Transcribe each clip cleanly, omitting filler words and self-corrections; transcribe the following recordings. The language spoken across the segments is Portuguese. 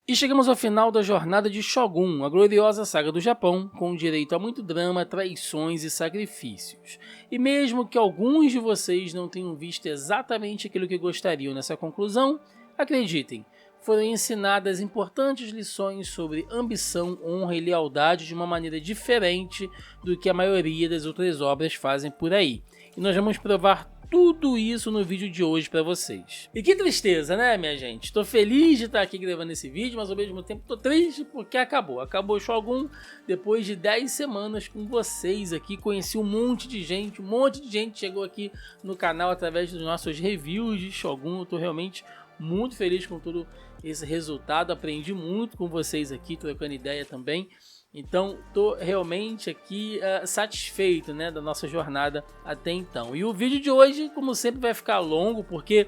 E chegamos ao final da jornada de Shogun, a gloriosa saga do Japão, com direito a muito drama, traições e sacrifícios. E mesmo que alguns de vocês não tenham visto exatamente aquilo que gostariam nessa conclusão, acreditem, foram ensinadas importantes lições sobre ambição, honra e lealdade de uma maneira diferente do que a maioria das outras obras fazem por aí. E nós vamos provar tudo isso no vídeo de hoje pra vocês. E que tristeza, né, minha gente? Tô feliz de estar aqui gravando esse vídeo, mas ao mesmo tempo tô triste porque acabou. Acabou o Shogun depois de 10 semanas com vocês aqui. Conheci um monte de gente chegou aqui no canal através dos nossos reviews de Shogun. Eu tô realmente muito feliz com todo esse resultado. Aprendi muito com vocês aqui, trocando ideia também. Então, tô realmente aqui satisfeito, né, da nossa jornada até então. E o vídeo de hoje, como sempre, vai ficar longo, porque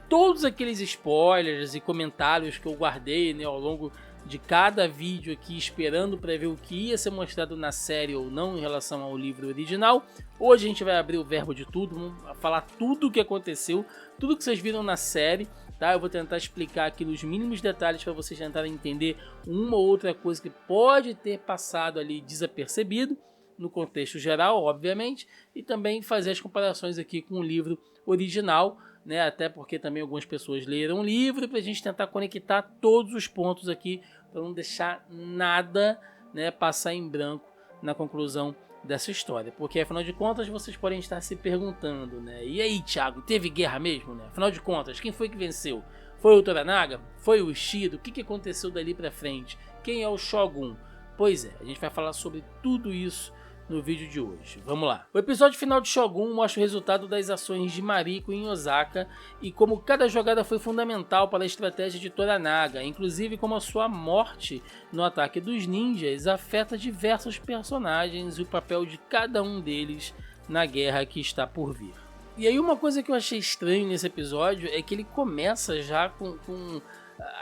todos aqueles spoilers e comentários que eu guardei, né, ao longo de cada vídeo aqui, esperando para ver o que ia ser mostrado na série ou não em relação ao livro original, hoje a gente vai abrir o verbo de tudo, vamos falar tudo o que aconteceu, tudo que vocês viram na série. Tá? Eu vou tentar explicar aqui nos mínimos detalhes para vocês tentarem entender uma ou outra coisa que pode ter passado ali desapercebido, no contexto geral, obviamente, e também fazer as comparações aqui com o livro original, né? Até porque também algumas pessoas leram o livro, para a gente tentar conectar todos os pontos aqui, para não deixar nada, né, passar em branco na conclusão dessa história, porque afinal de contas vocês podem estar se perguntando, né? E aí, Thiago, teve guerra mesmo, né? Afinal de contas, quem foi que venceu? Foi o Toranaga? Foi o Ishido? O que aconteceu dali pra frente? Quem é o Shogun? Pois é, a gente vai falar sobre tudo isso no vídeo de hoje. Vamos lá. O episódio final de Shogun mostra o resultado das ações de Mariko em Osaka e como cada jogada foi fundamental para a estratégia de Toranaga, inclusive como a sua morte no ataque dos ninjas afeta diversos personagens e o papel de cada um deles na guerra que está por vir. E aí uma coisa que eu achei estranho nesse episódio é que ele começa já com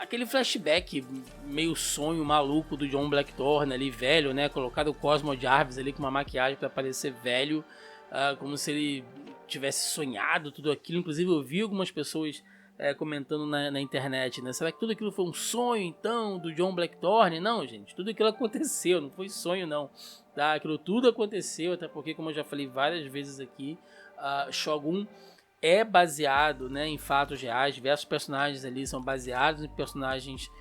aquele flashback meio sonho maluco do John Blackthorne ali, velho, né? Colocaram o Cosmo Jarvis ali com uma maquiagem para parecer velho, como se ele tivesse sonhado tudo aquilo. Inclusive eu vi algumas pessoas comentando na internet, né? Será que tudo aquilo foi um sonho então do John Blackthorne? Não, gente, tudo aquilo aconteceu, não foi sonho não, tá? Aquilo tudo aconteceu, até porque, como eu já falei várias vezes aqui, Shogun é baseado, né, em fatos reais. Diversos personagens ali são baseados em personagens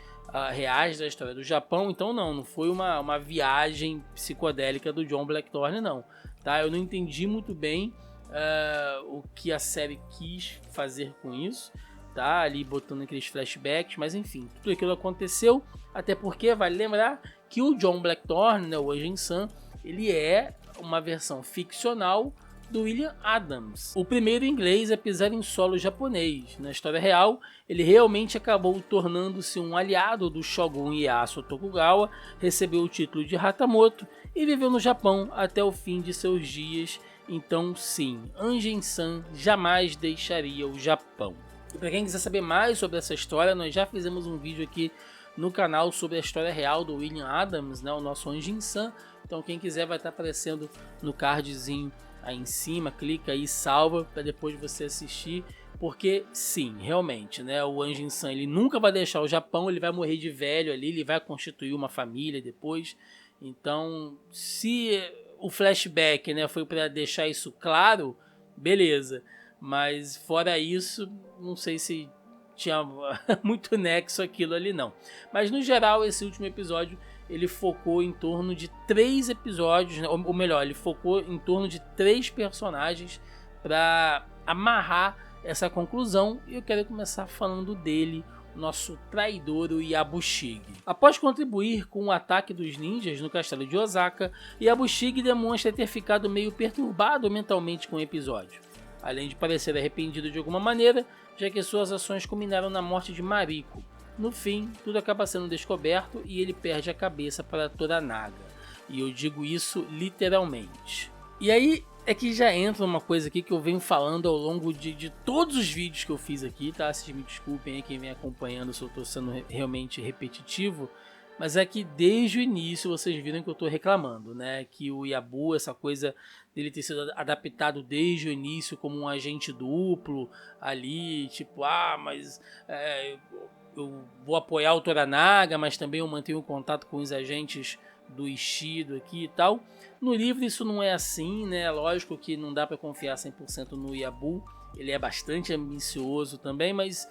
reais da história do Japão. Então não foi uma viagem psicodélica do John Blackthorne, não, tá? Eu não entendi muito bem o que a série quis fazer com isso, tá? Ali botando aqueles flashbacks, mas enfim, tudo aquilo aconteceu, até porque vale lembrar que o John Blackthorne, né, o Anjin-san, ele é uma versão ficcional do William Adams, o primeiro inglês a pisar em solo japonês. Na história real, ele realmente acabou tornando-se um aliado do Shogun Ieyasu Tokugawa, recebeu o título de Hatamoto e viveu no Japão até o fim de seus dias. Então sim, Anjin-san jamais deixaria o Japão. E para quem quiser saber mais sobre essa história, nós já fizemos um vídeo aqui no canal sobre a história real do William Adams, né, o nosso Anjin-san. Então quem quiser vai estar aparecendo no cardzinho aí em cima, clica aí, salva para depois você assistir, porque sim, realmente, né, o Anjin-san ele nunca vai deixar o Japão, ele vai morrer de velho ali, ele vai constituir uma família depois. Então, se o flashback, né, foi para deixar isso claro, beleza, mas fora isso, não sei se tinha muito nexo aquilo ali não. Mas no geral, esse último episódio ele focou em torno de 3 episódios, né? Ou melhor, ele focou em torno de 3 personagens para amarrar essa conclusão. E eu quero começar falando dele, nosso traidor, o Yabushige. Após contribuir com o ataque dos ninjas no castelo de Osaka, Yabushige demonstra ter ficado meio perturbado mentalmente com o episódio, além de parecer arrependido de alguma maneira, já que suas ações culminaram na morte de Mariko. No fim, tudo acaba sendo descoberto e ele perde a cabeça para Toranaga. E eu digo isso literalmente. E aí é que já entra uma coisa aqui que eu venho falando ao longo de todos os vídeos que eu fiz aqui, tá? Vocês me desculpem aí quem vem acompanhando se eu estou sendo realmente repetitivo, mas é que desde o início vocês viram que eu estou reclamando, né? Que o Yabu, essa coisa dele ter sido adaptado desde o início como um agente duplo ali, tipo, mas eu vou apoiar o Toranaga, mas também eu mantenho contato com os agentes do Ishido aqui e tal. No livro isso não é assim, né? Lógico que não dá para confiar 100% no Yabu, ele é bastante ambicioso também, mas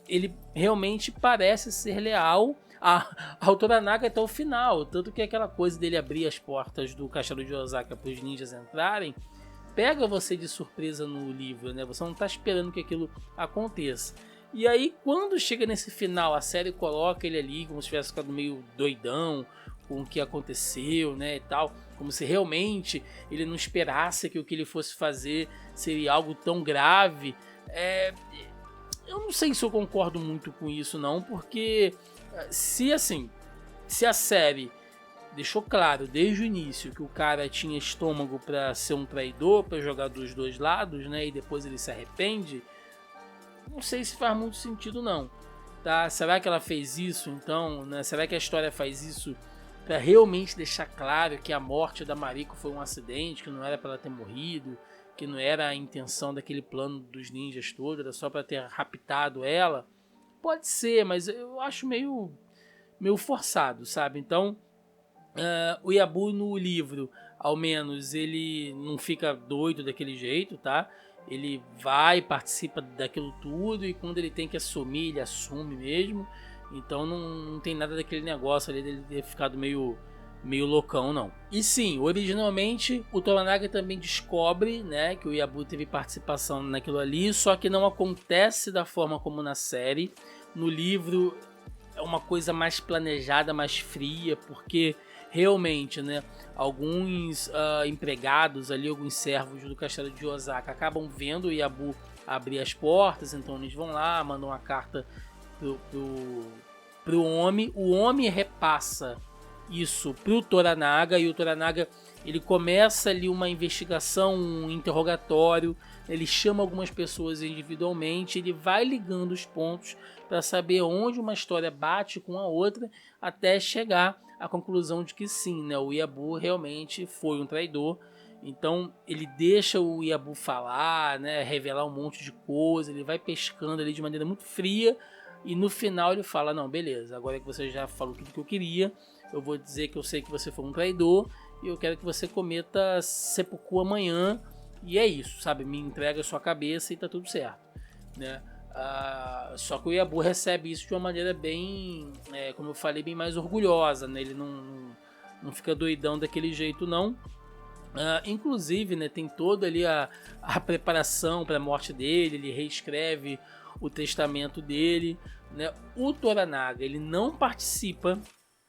ele realmente parece ser leal ao Toranaga até o final, tanto que aquela coisa dele abrir as portas do castelo de Osaka para os ninjas entrarem, pega você de surpresa no livro, né? Você não está esperando que aquilo aconteça. E aí, quando chega nesse final, a série coloca ele ali como se tivesse ficado meio doidão com o que aconteceu, né, e tal, como se realmente ele não esperasse que o que ele fosse fazer seria algo tão grave. Eu não sei se eu concordo muito com isso não, porque se a série deixou claro desde o início que o cara tinha estômago para ser um traidor, para jogar dos dois lados, né, e depois ele se arrepende, não sei se faz muito sentido não, tá? Será que ela fez isso então, né? Será que a história faz isso para realmente deixar claro que a morte da Mariko foi um acidente, que não era para ela ter morrido, que não era a intenção daquele plano dos ninjas todo, era só para ter raptado ela? Pode ser, mas eu acho meio forçado, sabe? Então, o Yabu no livro, ao menos, ele não fica doido daquele jeito, tá? Ele vai, participa daquilo tudo e quando ele tem que assumir, ele assume mesmo. Então não tem nada daquele negócio ali dele ter ficado meio loucão, não. E sim, originalmente o Toranaga também descobre, né, que o Yabu teve participação naquilo ali, só que não acontece da forma como na série. No livro é uma coisa mais planejada, mais fria, porque realmente, né, alguns empregados ali, alguns servos do castelo de Osaka acabam vendo o Yabu abrir as portas, então eles vão lá, mandam uma carta pro Omi. O Omi repassa isso pro Toranaga e o Toranaga ele começa ali uma investigação, um interrogatório, ele chama algumas pessoas individualmente, ele vai ligando os pontos para saber onde uma história bate com a outra até chegar à conclusão de que sim, né, o Yabu realmente foi um traidor. Então ele deixa o Yabu falar, né, revelar um monte de coisa, ele vai pescando ali de maneira muito fria e no final ele fala, não, beleza, agora que você já falou tudo que eu queria, eu vou dizer que eu sei que você foi um traidor e eu quero que você cometa seppuku amanhã e é isso, sabe, me entrega a sua cabeça e tá tudo certo, né? Só que o Yabu recebe isso de uma maneira bem, como eu falei, bem mais orgulhosa, né? Ele não fica doidão daquele jeito não. Inclusive, né, tem toda ali a preparação para a morte dele, ele reescreve o testamento dele, né? O Toranaga ele não participa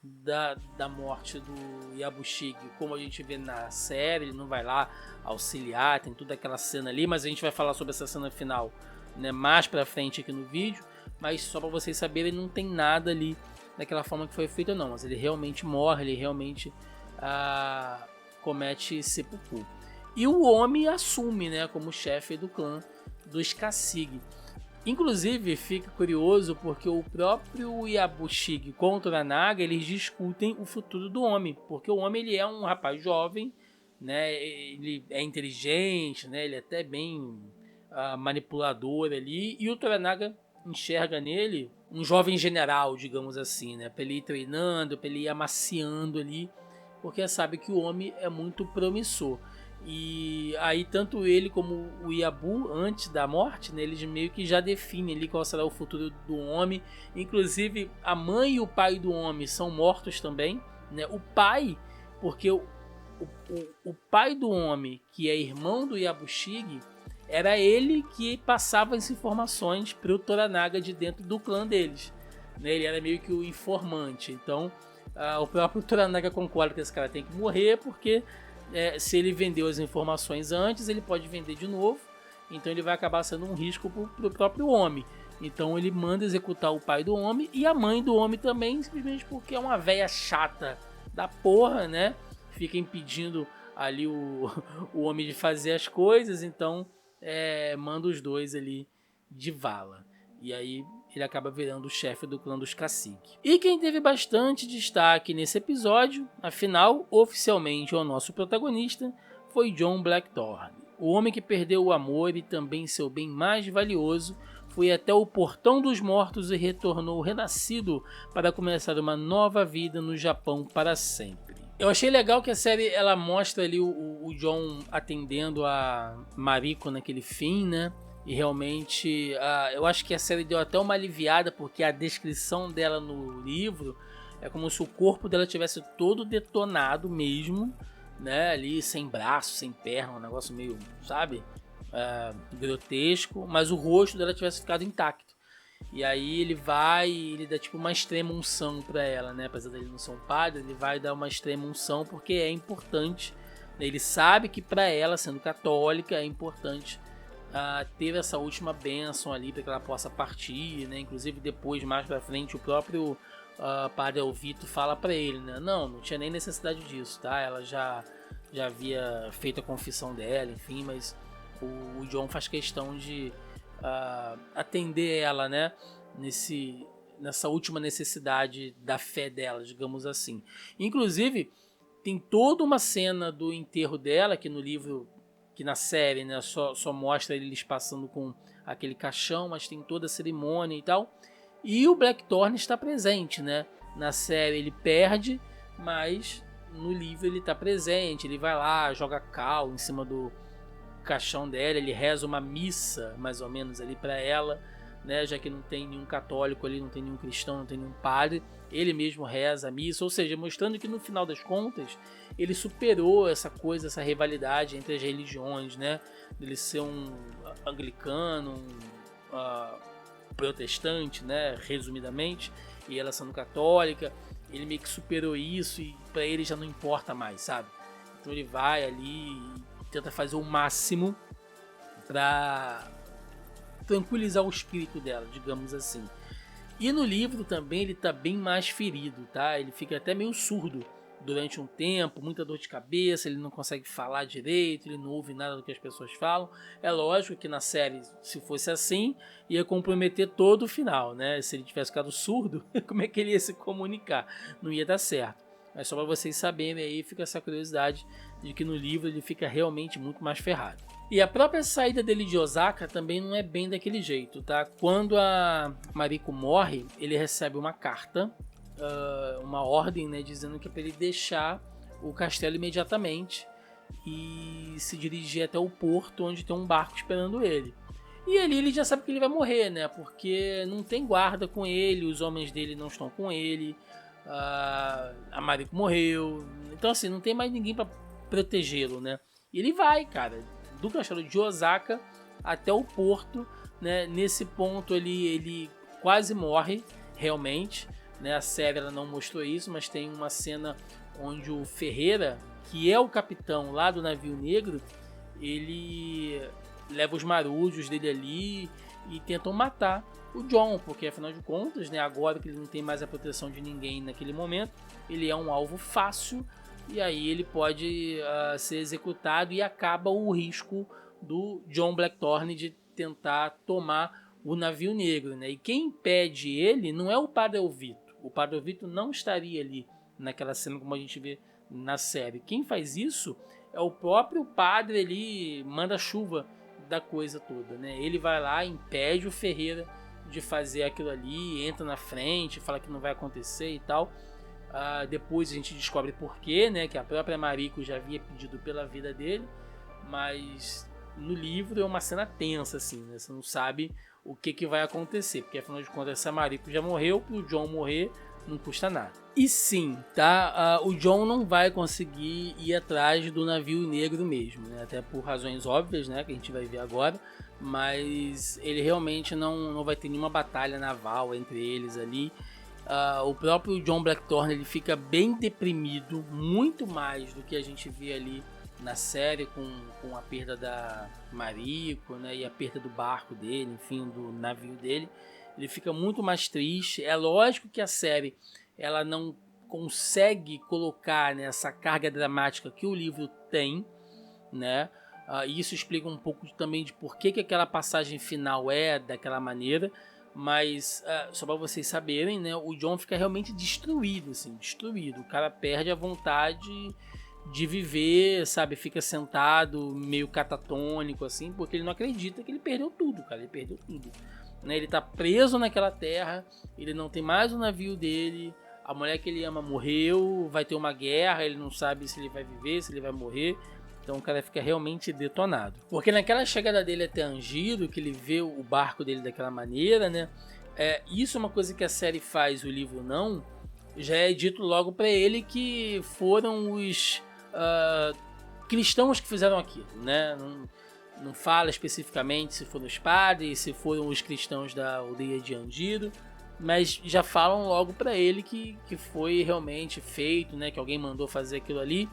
da morte do Yabushige como a gente vê na série, ele não vai lá auxiliar, tem toda aquela cena ali, mas a gente vai falar sobre essa cena final, né, mais pra frente aqui no vídeo, mas só para vocês saberem, não tem nada ali daquela forma que foi feito não, mas ele realmente morre, ele realmente comete seppuku. E o Omi assume, né, como chefe do clã dos Kasigi. Inclusive, fica curioso porque o próprio Yabushige com o Toranaga, eles discutem o futuro do Omi, porque o Omi ele é um rapaz jovem, né, ele é inteligente, né, ele é até bem manipulador ali, e o Toranaga enxerga nele um jovem general, digamos assim, né, para ele ir treinando, para ele ir amaciando ali, porque sabe que o Omi é muito promissor. E aí tanto ele como o Yabu, antes da morte, né, eles meio que já definem ali qual será o futuro do Omi. Inclusive a mãe e o pai do Omi são mortos também, né? O pai, porque o pai do Omi, que é irmão do Yabushige, era ele que passava as informações para o Toranaga de dentro do clã deles, né? Ele era meio que o informante. Então o próprio Toranaga concorda que esse cara tem que morrer, porque se ele vendeu as informações antes, ele pode vender de novo, então ele vai acabar sendo um risco pro próprio Omi. Então ele manda executar o pai do Omi e a mãe do Omi também, simplesmente porque é uma véia chata da porra, né? Fica impedindo ali o Omi de fazer as coisas, então manda os dois ali de vala. E aí ele acaba virando o chefe do clã dos Kasigi. E quem teve bastante destaque nesse episódio, afinal, oficialmente o nosso protagonista, foi John Blackthorne. O homem que perdeu o amor e também seu bem mais valioso foi até o portão dos mortos e retornou renascido para começar uma nova vida no Japão para sempre. Eu achei legal que a série ela mostra ali o John atendendo a Mariko naquele fim, né? E realmente, eu acho que a série deu até uma aliviada, porque a descrição dela no livro é como se o corpo dela tivesse todo detonado mesmo, né? Ali sem braço, sem perna, um negócio meio, sabe? Grotesco, mas o rosto dela tivesse ficado intacto. E aí ele dá tipo uma extrema unção pra ela, né? Apesar dele não ser um padre, ele vai dar uma extrema unção porque é importante. Ele sabe que pra ela, sendo católica, é importante ter essa última bênção ali para que ela possa partir, né? Inclusive depois, mais pra frente, o próprio padre Elvito fala pra ele, né? Não tinha nem necessidade disso, tá? Ela já havia feito a confissão dela, enfim, mas o John faz questão de atender ela, né? Nessa última necessidade da fé dela, digamos assim. Inclusive, tem toda uma cena do enterro dela, que no livro, que na série, né, só mostra eles passando com aquele caixão, mas tem toda a cerimônia e tal. E o Blackthorne está presente, né? Na série ele perde, mas no livro ele está presente. Ele vai lá, joga cal em cima do caixão dela, ele reza uma missa, mais ou menos, ali para ela, né? Já que não tem nenhum católico ali, não tem nenhum cristão, não tem nenhum padre, ele mesmo reza a missa, ou seja, mostrando que no final das contas ele superou essa coisa, essa rivalidade entre as religiões, né? Ele ser um anglicano, protestante, né? Resumidamente, e ela sendo católica, ele meio que superou isso e para ele já não importa mais, sabe? Então ele vai ali e tenta fazer o máximo para tranquilizar o espírito dela, digamos assim. E no livro também ele tá bem mais ferido, tá? Ele fica até meio surdo durante um tempo, muita dor de cabeça, ele não consegue falar direito, ele não ouve nada do que as pessoas falam. É lógico que na série, se fosse assim, ia comprometer todo o final, né? Se ele tivesse ficado surdo, como é que ele ia se comunicar? Não ia dar certo. Mas só para vocês saberem aí, fica essa curiosidade de que no livro ele fica realmente muito mais ferrado. E a própria saída dele de Osaka também não é bem daquele jeito, tá? Quando a Mariko morre, ele recebe uma carta, uma ordem, né, dizendo que é para ele deixar o castelo imediatamente e se dirigir até o porto onde tem um barco esperando ele. E ali ele já sabe que ele vai morrer, né? Porque não tem guarda com ele, os homens dele não estão com ele. A Mariko morreu, então assim, não tem mais ninguém para protegê-lo, né? E ele vai, cara, do castelo de Osaka até o porto, né? Nesse ponto ele quase morre, realmente, né? A série ela não mostrou isso, mas tem uma cena onde o Ferreira, que é o capitão lá do navio negro, ele leva os marujos dele ali e tentam matar o John, porque afinal de contas, né, agora que ele não tem mais a proteção de ninguém naquele momento, ele é um alvo fácil e aí ele pode ser executado e acaba o risco do John Blackthorne de tentar tomar o navio negro, né? E quem impede ele não é o Padre Elvito. O Padre Elvito não estaria ali naquela cena como a gente vê na série. Quem faz isso é o próprio padre ali, manda-chuva da coisa toda, né? Ele vai lá, impede o Ferreira de fazer aquilo ali, entra na frente, fala que não vai acontecer e tal. Depois a gente descobre porquê, né? Que a própria Mariko já havia pedido pela vida dele, mas no livro é uma cena tensa, assim, né? Você não sabe o que vai acontecer, porque afinal de contas essa Mariko já morreu, pro John morrer não custa nada. E sim, tá? O John não vai conseguir ir atrás do navio negro mesmo, né? Até por razões óbvias, né? Que a gente vai ver agora. Mas ele realmente não vai ter nenhuma batalha naval entre eles ali. O próprio John Blackthorne ele fica bem deprimido, muito mais do que a gente vê ali na série com a perda da Mariko, né, e a perda do barco dele, enfim, do navio dele. Ele fica muito mais triste. É lógico que a série ela não consegue colocar, né, essa carga dramática que o livro tem, né? Isso explica um pouco também de por que aquela passagem final é daquela maneira, mas só para vocês saberem, né, o John fica realmente destruído, assim, destruído. O cara perde a vontade de viver, sabe? Fica sentado, meio catatônico, assim, porque ele não acredita que ele perdeu tudo, cara, ele perdeu tudo. né? Ele tá preso naquela terra, ele não tem mais o navio dele, a mulher que ele ama morreu, vai ter uma guerra, ele não sabe se ele vai viver, se ele vai morrer. Então o cara fica realmente detonado. Porque naquela chegada dele até Angido, que ele vê o barco dele daquela maneira, né? Isso é uma coisa que a série faz, o livro não. Já é dito logo para ele que foram os cristãos que fizeram aquilo, né? Não fala especificamente se foram os padres, se foram os cristãos da aldeia de Angido, mas já falam logo para ele que foi realmente feito, né? Que alguém mandou fazer aquilo ali.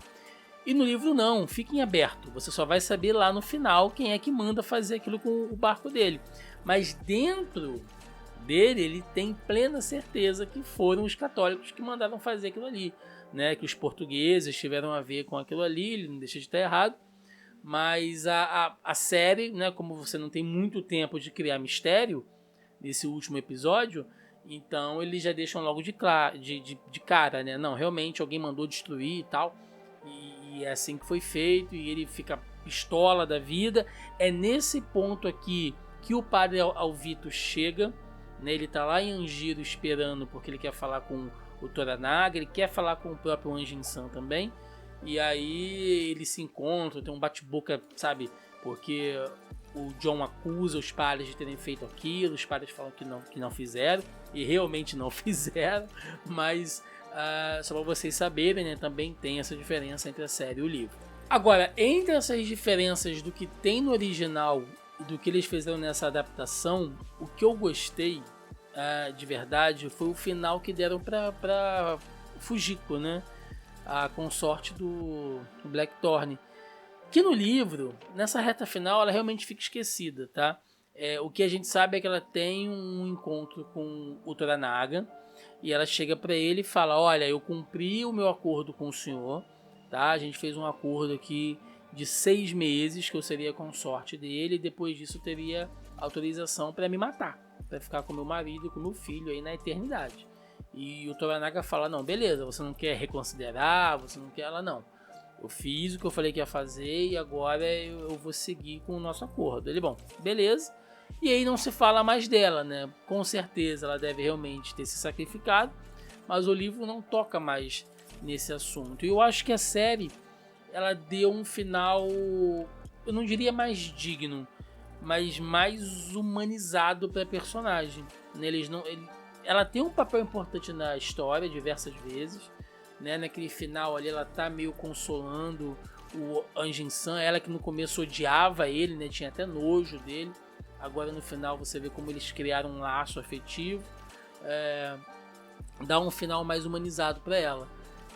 E no livro não, fica em aberto. Você só vai saber lá no final quem é que manda fazer aquilo com o barco dele. Mas dentro dele, ele tem plena certeza que foram os católicos que mandaram fazer aquilo ali, né? Que os portugueses tiveram a ver com aquilo ali, ele não deixa de estar errado. Mas a série, né? Como você não tem muito tempo de criar mistério nesse último episódio, então eles já deixam logo de cara, né? Não, realmente alguém mandou destruir e tal. E é assim que foi feito, e ele fica pistola da vida. É nesse ponto aqui que o padre Alvito chega, né? Ele tá lá em Angido esperando, porque ele quer falar com o Toranaga, ele quer falar com o próprio Anjin-san também. E aí eles se encontram, tem um bate-boca, sabe? Porque o John acusa os padres de terem feito aquilo, os padres falam que não fizeram, e realmente não fizeram, mas... só para vocês saberem, né, também tem essa diferença entre a série e o livro. Agora, entre essas diferenças do que tem no original e do que eles fizeram nessa adaptação, o que eu gostei de verdade foi o final que deram para Fujiko, né, a consorte do Blackthorn, que no livro, nessa reta final, ela realmente fica esquecida, tá? O que a gente sabe é que ela tem um encontro com o Toranaga, e ela chega para ele e fala: olha, eu cumpri o meu acordo com o senhor, tá? A gente fez um acordo aqui de 6 meses que eu seria consorte dele, e depois disso eu teria autorização para me matar, para ficar com meu marido e com meu filho aí na eternidade. E o Toranaga fala: não, beleza, você não quer reconsiderar, você não quer... Ela: não, eu fiz o que eu falei que ia fazer e agora eu vou seguir com o nosso acordo. Ele: bom, beleza. E aí não se fala mais dela, né? Com certeza ela deve realmente ter se sacrificado, mas o livro não toca mais nesse assunto. E eu acho que a série, ela deu um final, eu não diria mais digno, mas mais humanizado para a personagem. Ela tem um papel importante na história diversas vezes, né? Naquele final ali ela tá meio consolando o Anjin-san, ela que no começo odiava ele, né? Tinha até nojo dele. Agora no final você vê como eles criaram um laço afetivo, dá um final mais humanizado para ela,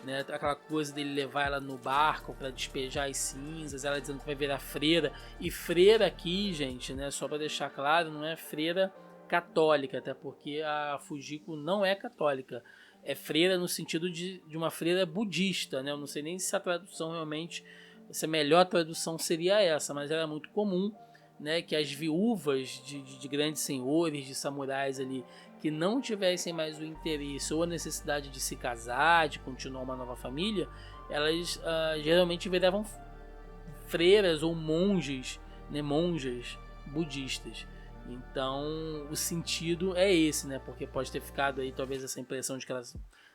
né? Aquela coisa dele levar ela no barco para despejar as cinzas, ela dizendo que vai virar freira. E freira aqui, gente, né? Só para deixar claro, não é freira católica, até porque a Fujiko não é católica. É freira no sentido de uma freira budista, né? Eu não sei nem se a tradução realmente, se a melhor tradução seria essa, mas era muito comum, né, que as viúvas de grandes senhores, de samurais ali, que não tivessem mais o interesse ou a necessidade de se casar, de continuar uma nova família, elas geralmente viravam freiras ou monges, né, monjas budistas. Então o sentido é esse, né, porque pode ter ficado aí talvez essa impressão de que ela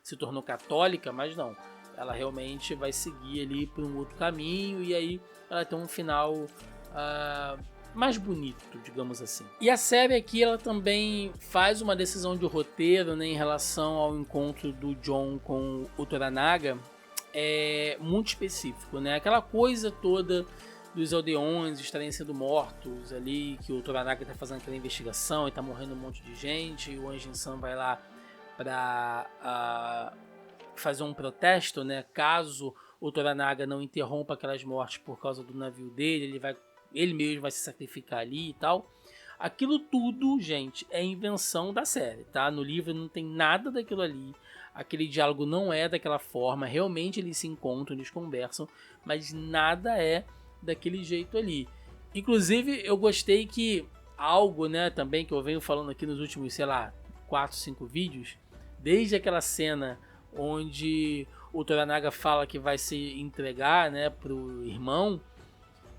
se tornou católica, mas não, ela realmente vai seguir ali por um outro caminho, e aí ela tem um final mais bonito, digamos assim. E a série aqui, ela também faz uma decisão de roteiro, né, em relação ao encontro do John com o Toranaga, muito específico, né? Aquela coisa toda dos aldeões estarem sendo mortos ali, que o Toranaga está fazendo aquela investigação e está morrendo um monte de gente, e o Anjin-san vai lá para fazer um protesto, né? Caso o Toranaga não interrompa aquelas mortes por causa do navio dele, ele mesmo vai se sacrificar ali e tal. Aquilo tudo, gente, é invenção da série, tá? No livro não tem nada daquilo ali. Aquele diálogo não é daquela forma. Realmente eles se encontram, eles conversam, mas nada é daquele jeito ali. Inclusive, eu gostei que algo, né, também que eu venho falando aqui nos últimos, 4, 5 vídeos, desde aquela cena onde o Toranaga fala que vai se entregar, né, pro irmão.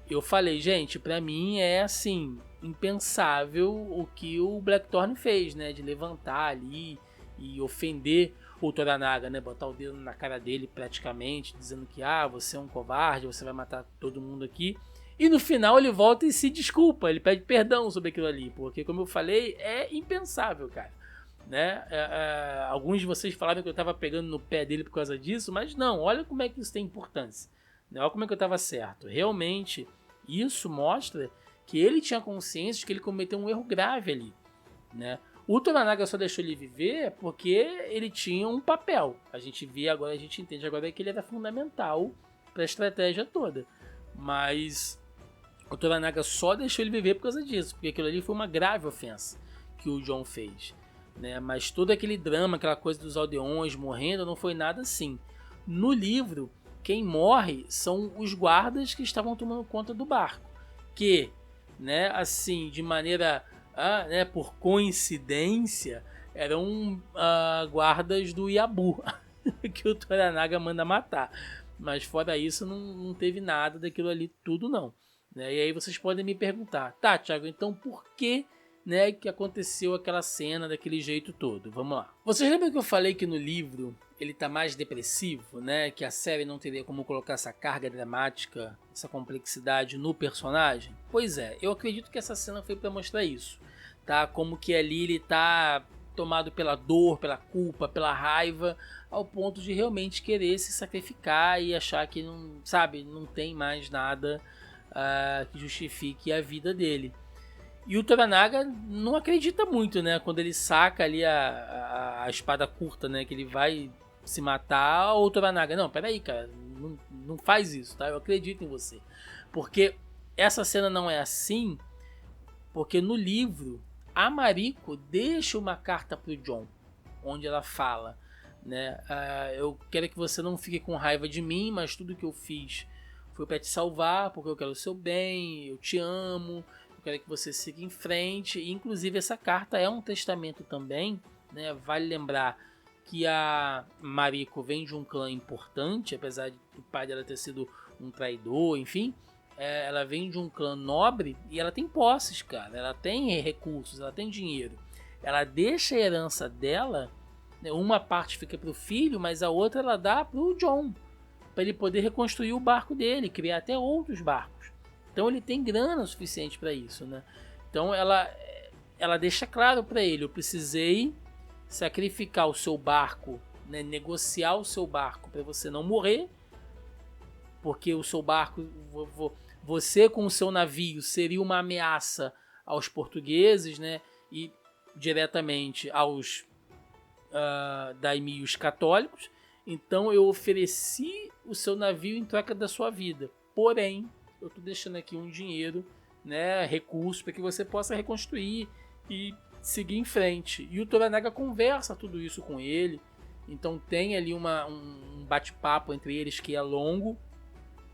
Eu falei, gente, pra mim é assim, impensável o que o Blackthorn fez, né? De levantar ali e ofender o Toranaga, né? Botar o dedo na cara dele praticamente, dizendo que você é um covarde, você vai matar todo mundo aqui. E no final ele volta e se desculpa, ele pede perdão sobre aquilo ali, porque como eu falei, é impensável, cara. Né? Alguns de vocês falaram que eu tava pegando no pé dele por causa disso, mas não, olha como é que isso tem importância. Né? Olha como é que eu tava certo. Realmente, isso mostra que ele tinha consciência de que ele cometeu um erro grave ali. Né? O Toranaga só deixou ele viver porque ele tinha um papel. A gente vê agora, a gente entende agora que ele era fundamental para a estratégia toda. Mas o Toranaga só deixou ele viver por causa disso, porque aquilo ali foi uma grave ofensa que o Jon fez. Né? Mas todo aquele drama, aquela coisa dos aldeões morrendo, não foi nada assim. No livro, quem morre são os guardas que estavam tomando conta do barco. Que, né, assim, de maneira, né, por coincidência, eram guardas do Yabu, que o Toranaga manda matar. Mas fora isso, não teve nada daquilo ali tudo, não. Né? E aí vocês podem me perguntar, tá, Thiago, então por que, né, que aconteceu aquela cena daquele jeito todo? Vamos lá. Vocês lembram que eu falei que no livro ele tá mais depressivo, né? Que a série não teria como colocar essa carga dramática, essa complexidade no personagem? Pois é, eu acredito que essa cena foi para mostrar isso, tá? Como que ali ele tá tomado pela dor, pela culpa, pela raiva, ao ponto de realmente querer se sacrificar e achar que não, sabe, não tem mais nada que justifique a vida dele. E o Toranaga não acredita muito, né? Quando ele saca ali a espada curta, né? Que ele vai se matar, o Toranaga, não, peraí, cara, não faz isso, tá? Eu acredito em você. Porque essa cena não é assim, porque no livro a Mariko deixa uma carta pro Jon, onde ela fala, né? Eu quero que você não fique com raiva de mim, mas tudo que eu fiz foi para te salvar, porque eu quero o seu bem, eu te amo, eu quero que você siga em frente. E, inclusive, essa carta é um testamento também, né? Vale lembrar que a Mariko vem de um clã importante, apesar do pai dela ter sido um traidor, enfim. Ela vem de um clã nobre e ela tem posses, cara. Ela tem recursos, ela tem dinheiro. Ela deixa a herança dela, né? Uma parte fica pro filho, mas a outra ela dá pro Jon, para ele poder reconstruir o barco dele, criar até outros barcos. Então ele tem grana suficiente para isso, né? Então ela deixa claro para ele: eu precisei sacrificar o seu barco, né? Negociar o seu barco para você não morrer, porque o seu barco, você com o seu navio seria uma ameaça aos portugueses, né? E diretamente aos daimios católicos. Então eu ofereci o seu navio em troca da sua vida. Porém, eu estou deixando aqui um dinheiro, né, recurso para que você possa reconstruir e seguir em frente. E o Toranaga conversa tudo isso com ele. Então tem ali um bate-papo entre eles que é longo.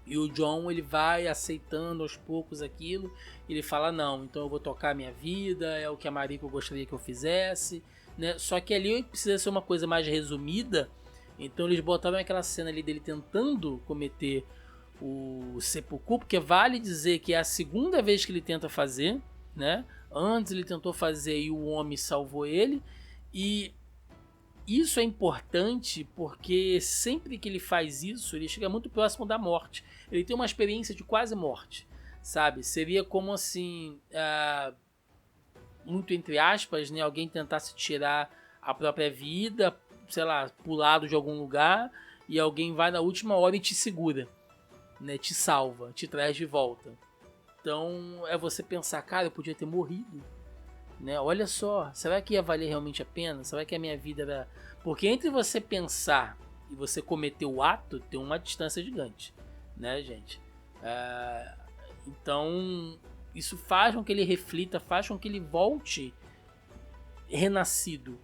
E o Jon, ele vai aceitando aos poucos aquilo. Ele fala, não, então eu vou tocar a minha vida, é o que a Mariko gostaria que eu fizesse, né? Só que ali precisa ser uma coisa mais resumida. Então eles botaram aquela cena ali dele tentando cometer o seppuku, porque vale dizer que é a segunda vez que ele tenta fazer, né? Antes ele tentou fazer e o homem salvou ele. E isso é importante porque sempre que ele faz isso, ele chega muito próximo da morte. Ele tem uma experiência de quase morte, sabe? Seria como assim, muito entre aspas, né? Alguém tentasse tirar a própria vida, sei lá, pulado de algum lugar, e alguém vai na última hora e te segura, né? Te salva, te traz de volta. Então é você pensar, cara, eu podia ter morrido, né? Olha só, será que ia valer realmente a pena? Será que a minha vida era... Porque entre você pensar e você cometer o ato, tem uma distância gigante, né, gente? Então isso faz com que ele reflita, faz com que ele volte renascido.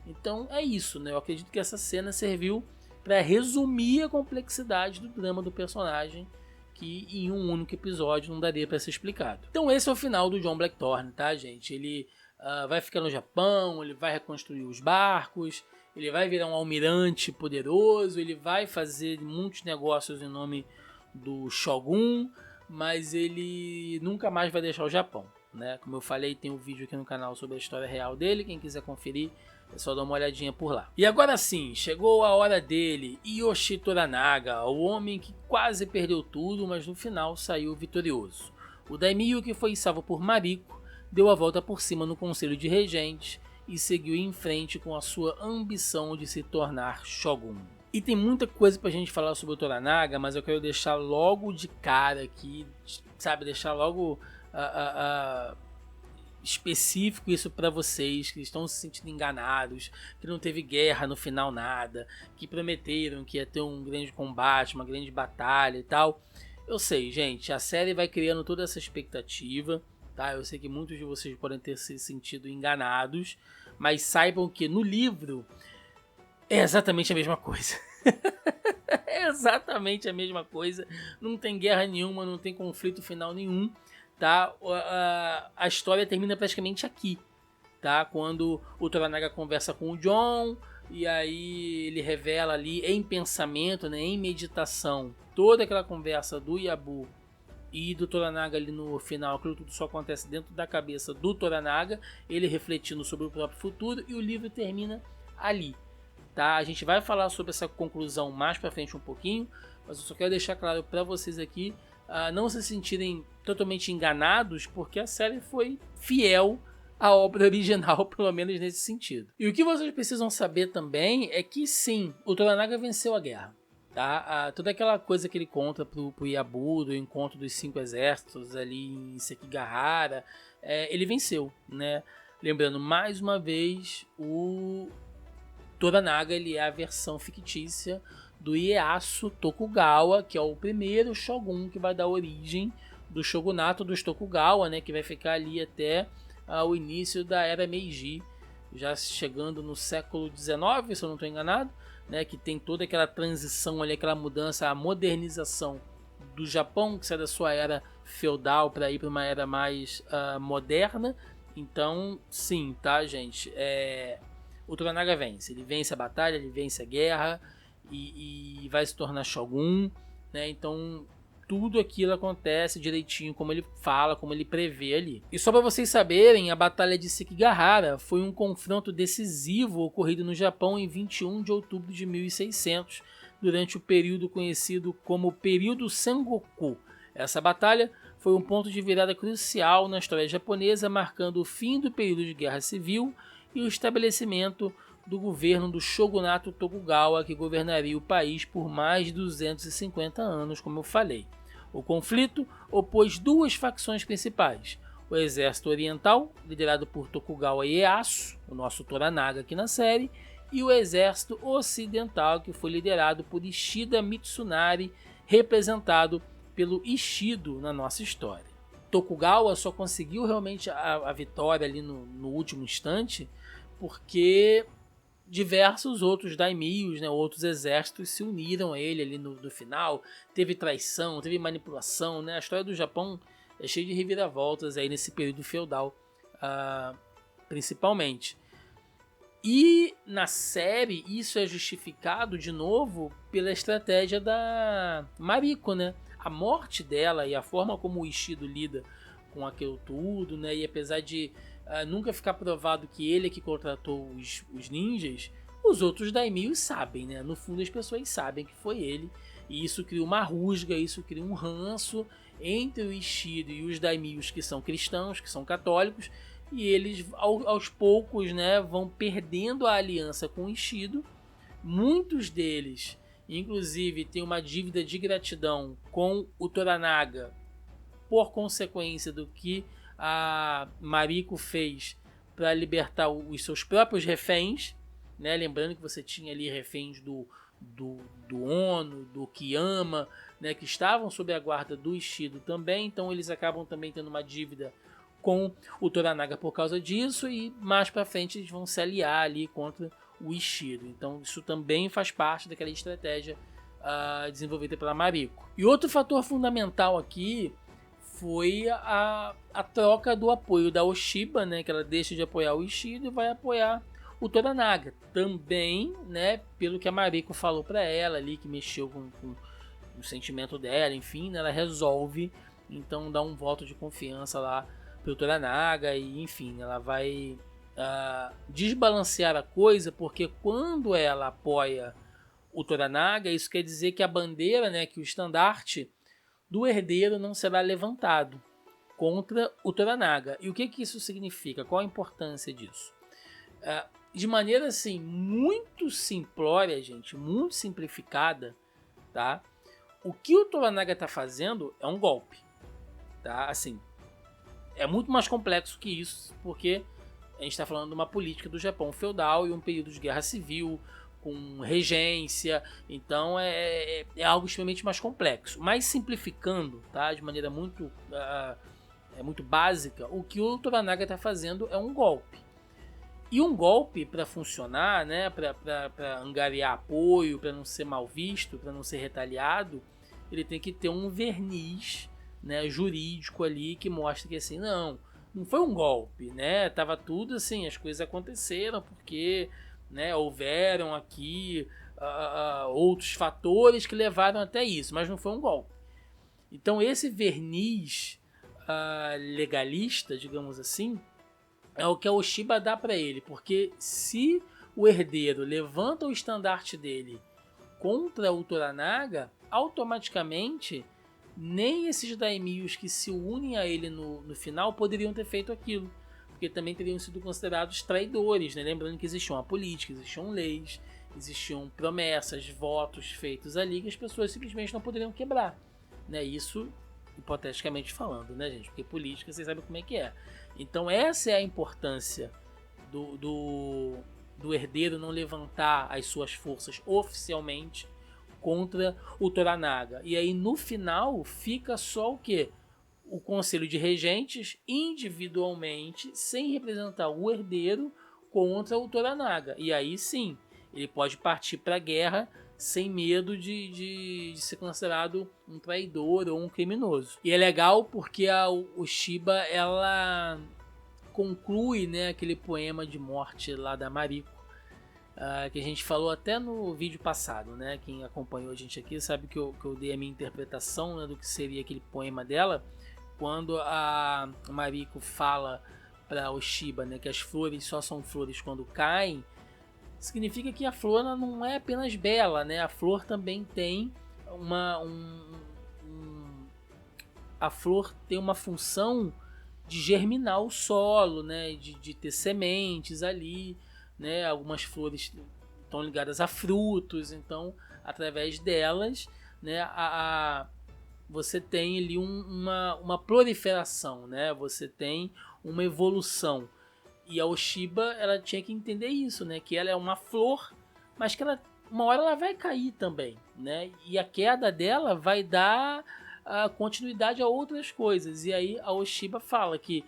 Então é isso, né? Eu acredito que essa cena serviu para resumir a complexidade do drama do personagem, que em um único episódio não daria para ser explicado. Então esse é o final do Jon Blackthorne, tá, gente? Ele vai ficar no Japão, ele vai reconstruir os barcos, ele vai virar um almirante poderoso, ele vai fazer muitos negócios em nome do Shogun, mas ele nunca mais vai deixar o Japão, né? Como eu falei, tem um vídeo aqui no canal sobre a história real dele, quem quiser conferir, é só dar uma olhadinha por lá. E agora sim, chegou a hora dele, Yoshi Toranaga, o homem que quase perdeu tudo, mas no final saiu vitorioso. O daimyo, que foi salvo por Mariko, deu a volta por cima no Conselho de Regentes e seguiu em frente com a sua ambição de se tornar Shogun. E tem muita coisa pra gente falar sobre o Toranaga, mas eu quero deixar logo de cara aqui, sabe, deixar logo específico isso para vocês que estão se sentindo enganados, que não teve guerra no final nada, que prometeram que ia ter um grande combate, uma grande batalha e tal. Eu sei, gente, a série vai criando toda essa expectativa, tá? Eu sei que muitos de vocês podem ter se sentido enganados, mas saibam que no livro é exatamente a mesma coisa. É exatamente a mesma coisa, não tem guerra nenhuma, não tem conflito final nenhum. Tá? A história termina praticamente aqui, tá? Quando o Toranaga conversa com o John e aí ele revela ali em pensamento, né, em meditação, toda aquela conversa do Yabu e do Toranaga ali no final, aquilo tudo só acontece dentro da cabeça do Toranaga, ele refletindo sobre o próprio futuro, e o livro termina ali, tá? A gente vai falar sobre essa conclusão mais pra frente um pouquinho, mas eu só quero deixar claro para vocês aqui, não se sentirem totalmente enganados, porque a série foi fiel à obra original, pelo menos nesse sentido. E o que vocês precisam saber também é que sim, o Toranaga venceu a guerra. Tá? Toda aquela coisa que ele conta pro Yabu, do encontro dos 5 exércitos ali em Sekigahara, ele venceu, né? Lembrando, mais uma vez, o Toranaga ele é a versão fictícia do Ieyasu Tokugawa, que é o primeiro Shogun que vai dar origem do Shogunato dos Tokugawa, né, que vai ficar ali até o início da Era Meiji, já chegando no século XIX, se eu não estou enganado, né, que tem toda aquela transição ali, aquela mudança, a modernização do Japão, que sai da sua era feudal para ir para uma era mais moderna. Então, sim, tá, gente? O Toranaga vence. Ele vence a batalha, ele vence a guerra e vai se tornar Shogun, né? Então, tudo aquilo acontece direitinho, como ele fala, como ele prevê ali. E só para vocês saberem, a Batalha de Sekigahara foi um confronto decisivo ocorrido no Japão em 21 de outubro de 1600, durante o período conhecido como período Sengoku. Essa batalha foi um ponto de virada crucial na história japonesa, marcando o fim do período de guerra civil e o estabelecimento do governo do Shogunato Tokugawa, que governaria o país por mais de 250 anos, como eu falei. O conflito opôs duas facções principais: o exército oriental, liderado por Tokugawa Ieyasu, o nosso Toranaga aqui na série, e o exército ocidental, que foi liderado por Ishida Mitsunari, representado pelo Ishido na nossa história. Tokugawa só conseguiu realmente a vitória ali no último instante porque diversos outros daimyos, né, outros exércitos se uniram a ele ali no final. Teve traição, teve manipulação, né? A história do Japão é cheia de reviravoltas aí nesse período feudal, principalmente. E na série isso é justificado de novo pela estratégia da Mariko, né? A morte dela e a forma como o Ishido lida com aquilo tudo, né? E apesar de nunca ficar provado que ele é que contratou os ninjas, os outros daimyos sabem, né? No fundo as pessoas sabem que foi ele, e isso cria uma rusga, isso cria um ranço entre o Ishido e os daimyos que são cristãos, que são católicos, e eles aos poucos, né, vão perdendo a aliança com o Ishido. Muitos deles, inclusive, têm uma dívida de gratidão com o Toranaga por consequência do que a Mariko fez para libertar os seus próprios reféns, né? Lembrando que você tinha ali reféns do Ono, do Kiyama, né? Que estavam sob a guarda do Ishido também, então eles acabam também tendo uma dívida com o Toranaga por causa disso, e mais para frente eles vão se aliar ali contra o Ishido. Então isso também faz parte daquela estratégia desenvolvida pela Mariko. E outro fator fundamental aqui foi a troca do apoio da Oshiba, né, que ela deixa de apoiar o Ishido e vai apoiar o Toranaga. Também, né, pelo que a Mariko falou para ela ali, que mexeu com o sentimento dela, enfim, né, ela resolve então dar um voto de confiança lá pro Toranaga e enfim, ela vai desbalancear a coisa, porque quando ela apoia o Toranaga, isso quer dizer que a bandeira, né, que o estandarte do herdeiro não será levantado contra o Toranaga. E o que isso significa? Qual a importância disso? De maneira assim, muito simplória, gente, muito simplificada, tá? O que o Toranaga está fazendo é um golpe, tá? Assim, é muito mais complexo que isso, porque a gente está falando de uma política do Japão feudal e um período de guerra civil, com regência, então é algo extremamente mais complexo. Mas simplificando, tá? De maneira muito, muito básica, o que o Toranaga está fazendo é um golpe. E um golpe, para funcionar, né, para angariar apoio, para não ser mal visto, para não ser retaliado, ele tem que ter um verniz, né, jurídico ali que mostra que assim, não foi um golpe, né? Tava tudo assim, as coisas aconteceram porque, né, houveram aqui outros fatores que levaram até isso, mas não foi um golpe. Então esse verniz legalista, digamos assim, é o que a Oshiba dá para ele, porque se o herdeiro levanta o estandarte dele contra o Toranaga, automaticamente nem esses daimios que se unem a ele no final poderiam ter feito aquilo, porque também teriam sido considerados traidores, né? Lembrando que existia uma política, existiam leis, existiam promessas, votos feitos ali que as pessoas simplesmente não poderiam quebrar, né? Isso hipoteticamente falando, né, gente? Porque política, vocês sabem como é que é. Então essa é a importância do herdeiro não levantar as suas forças oficialmente contra o Toranaga. E aí no final fica só o quê? O Conselho de Regentes individualmente, sem representar o herdeiro, contra o Toranaga. E aí sim, ele pode partir para a guerra sem medo de ser considerado um traidor ou um criminoso. E é legal porque a Oshiba, ela conclui, né, aquele poema de morte lá da Mariko, que a gente falou até no vídeo passado, né? Quem acompanhou a gente aqui sabe que eu dei a minha interpretação, né, do que seria aquele poema dela, quando a Mariko fala para Oshiba, né, que as flores só são flores quando caem. Significa que a flor não é apenas bela, né? A flor também tem a flor tem uma função de germinar o solo, né? De ter sementes ali, né? Algumas flores estão ligadas a frutos, então através delas, né? Você tem ali uma proliferação, né? Você tem uma evolução. E a Oshiba, ela tinha que entender isso, né? Que ela é uma flor, mas que uma hora ela vai cair também, né? E a queda dela vai dar continuidade a outras coisas. E aí a Oshiba fala que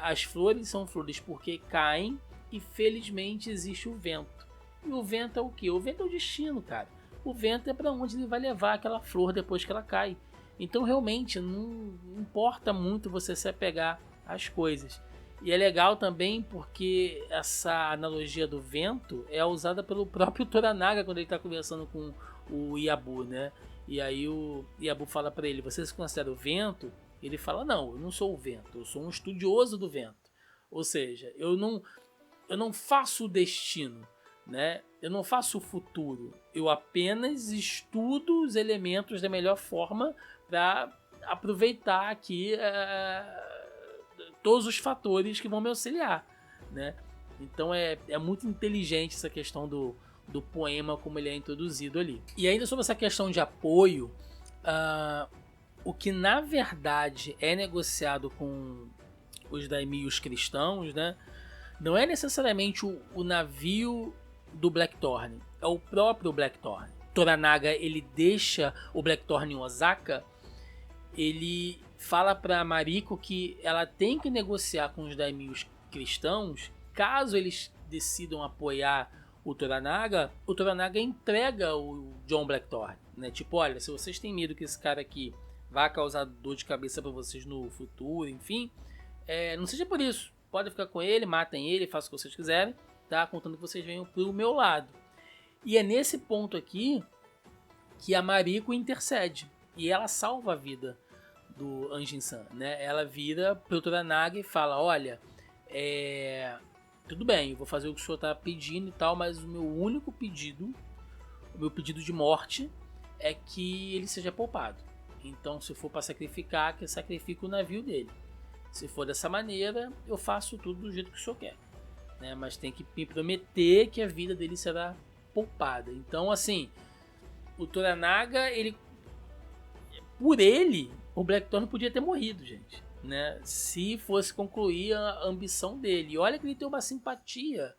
as flores são flores porque caem e felizmente existe o vento. E o vento é o quê? O vento é o destino, cara. O vento é para onde ele vai levar aquela flor depois que ela cai. Então realmente não importa muito você se apegar às coisas. E é legal também porque essa analogia do vento é usada pelo próprio Toranaga quando ele está conversando com o Yabu, né? E aí o Yabu fala para ele, você se considera o vento? Ele fala, não, eu não sou o vento, eu sou um estudioso do vento. Ou seja, eu não faço o destino, né? Eu não faço o futuro, eu apenas estudo os elementos da melhor forma para aproveitar aqui todos os fatores que vão me auxiliar, né? Então é muito inteligente essa questão do poema como ele é introduzido ali. E ainda sobre essa questão de apoio, o que na verdade é negociado com os daimios cristãos, né? Não é necessariamente o navio do Blackthorn, é o próprio Blackthorn. Toranaga, ele deixa o Blackthorn em Osaka, ele fala para Mariko que ela tem que negociar com os daimios cristãos. Caso eles decidam apoiar o Toranaga entrega o John Blackthorn, né? Tipo, olha, se vocês têm medo que esse cara aqui vá causar dor de cabeça para vocês no futuro, enfim, não seja por isso. Podem ficar com ele, matem ele, façam o que vocês quiserem, tá? Contando que vocês venham pro meu lado. E é nesse ponto aqui que a Mariko intercede e ela salva a vida do Anjin-san, né? Ela vira pro Toranaga e fala, olha, tudo bem, eu vou fazer o que o senhor tá pedindo e tal, mas o meu único pedido, o meu pedido de morte é que ele seja poupado. Então, se for para sacrificar, que eu sacrifique o navio dele. Se for dessa maneira, eu faço tudo do jeito que o senhor quer, né? Mas tem que me prometer que a vida dele será poupada. Então, assim, o Toranaga, por ele, o Blackthorn podia ter morrido, gente, né? Se fosse concluir a ambição dele. E olha que ele tem uma simpatia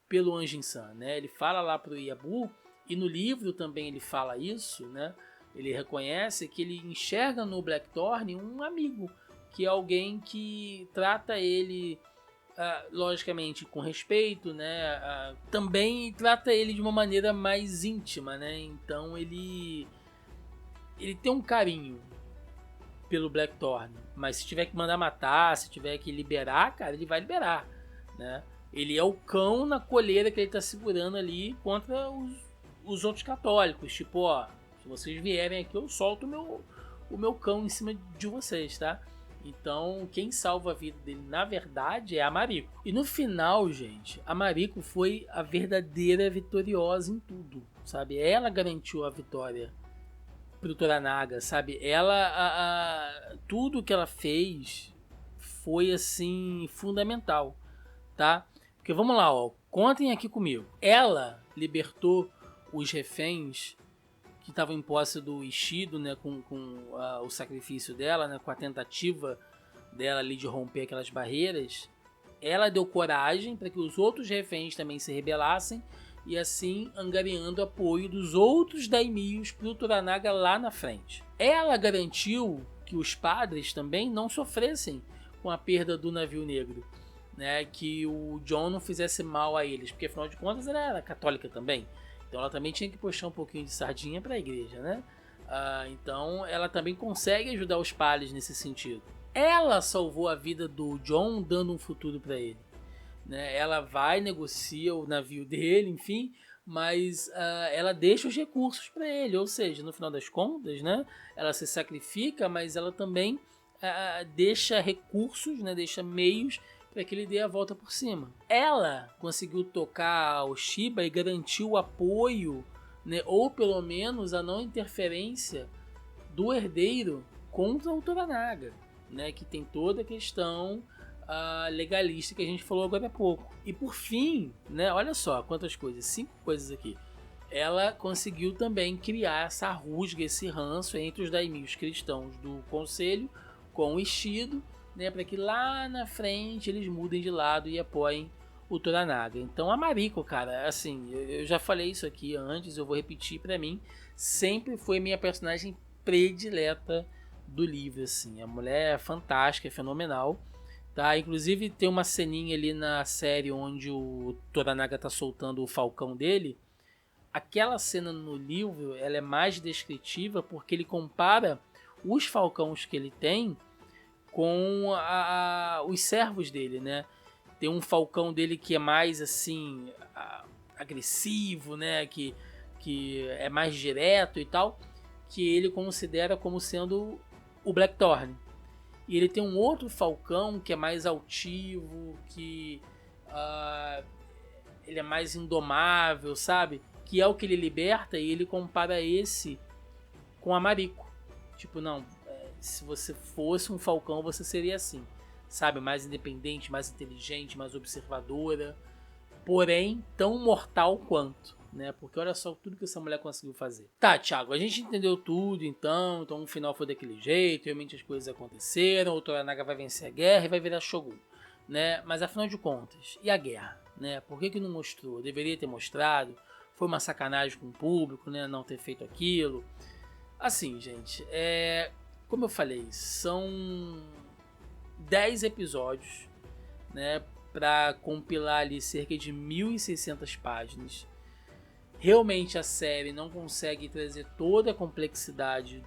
pelo Anjin-san, né? Ele fala lá pro Yabu, e no livro também ele fala isso, né? Ele reconhece que ele enxerga no Blackthorn um amigo, que é alguém que trata ele, logicamente, com respeito, né? Também trata ele de uma maneira mais íntima, né? Então ele tem um carinho pelo Blackthorn, mas se tiver que mandar matar, se tiver que liberar, cara, ele vai liberar, né? Ele é o cão na coleira que ele tá segurando ali contra os outros católicos, tipo, ó, se vocês vierem aqui eu solto o meu cão em cima de vocês, tá? Então, quem salva a vida dele, na verdade, é a Mariko. E no final, gente, a Mariko foi a verdadeira vitoriosa em tudo, sabe? Ela garantiu a vitória pro Toranaga, sabe? Ela, tudo que ela fez foi, assim, fundamental, tá? Porque vamos lá, ó, contem aqui comigo. Ela libertou os reféns que estavam em posse do Ishido, né, com o sacrifício dela, né, com a tentativa dela ali de romper aquelas barreiras. Ela deu coragem para que os outros reféns também se rebelassem e assim angariando apoio dos outros daimios para o Toranaga lá na frente. Ela garantiu que os padres também não sofressem com a perda do navio negro, né, que o John não fizesse mal a eles, porque afinal de contas ela era católica também. Então ela também tinha que puxar um pouquinho de sardinha para a igreja, né? Então ela também consegue ajudar os padres nesse sentido. Ela salvou a vida do John dando um futuro para ele, né? Ela vai, negocia o navio dele, enfim, mas ela deixa os recursos para ele, ou seja, no final das contas, né? Ela se sacrifica, mas ela também deixa recursos, né? Deixa meios para que ele dê a volta por cima. Ela conseguiu tocar o Shiba e garantiu o apoio, né, ou pelo menos a não interferência do herdeiro contra o Toranaga, né, que tem toda a questão legalista que a gente falou agora há pouco. E por fim, né, olha só quantas coisas, 5 coisas aqui. Ela conseguiu também criar essa rusga, esse ranço entre os daimios cristãos do conselho com o Ishido, né, para que lá na frente eles mudem de lado e apoiem o Toranaga. Então a Mariko, cara, assim, eu já falei isso aqui antes, eu vou repetir, para mim sempre foi minha personagem predileta do livro, assim. A mulher é fantástica, é fenomenal, tá? Inclusive tem uma ceninha ali na série onde o Toranaga tá soltando o falcão dele. Aquela cena no livro, ela é mais descritiva porque ele compara os falcões que ele tem com os servos dele, né? Tem um falcão dele que é mais assim agressivo, né? Que é mais direto e tal, que ele considera como sendo o Blackthorn. E ele tem um outro falcão que é mais altivo, que ele é mais indomável, sabe? Que é o que ele liberta, e ele compara esse com a Mariko. Tipo, não, se você fosse um falcão, você seria assim, sabe? Mais independente, mais inteligente, mais observadora, porém tão mortal quanto, né? Porque olha só tudo que essa mulher conseguiu fazer. Tá, Thiago, a gente entendeu tudo, então o final foi daquele jeito, realmente as coisas aconteceram, o Toranaga vai vencer a guerra e vai virar Shogun, né? Mas afinal de contas, e a guerra, né? Por que não mostrou? Deveria ter mostrado. Foi uma sacanagem com o público, né? Não ter feito aquilo. Assim, gente, como eu falei, são 10 episódios, né, para compilar ali cerca de 1.600 páginas. Realmente a série não consegue trazer toda a complexidade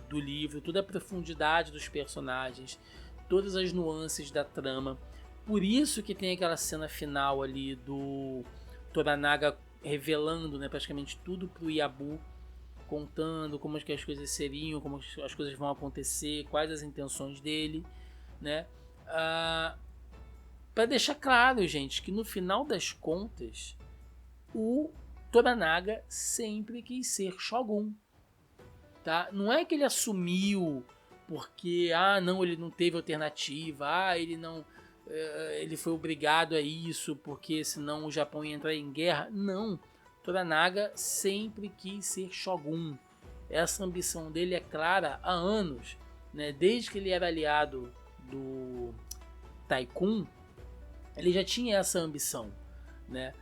do livro, toda a profundidade dos personagens, todas as nuances da trama. Por isso que tem aquela cena final ali do Toranaga revelando, né, praticamente tudo pro Yabu, contando como que as coisas seriam, como as coisas vão acontecer, quais as intenções dele, né? Para deixar claro, gente, que no final das contas, o Toranaga sempre quis ser Shogun, tá? Não é que ele assumiu porque, não, ele não teve alternativa, ele foi obrigado a isso porque senão o Japão ia entrar em guerra. Não, Toranaga sempre quis ser Shogun. Essa ambição dele é clara há anos, né? Desde que ele era aliado do Taikun, ele já tinha essa ambição, né?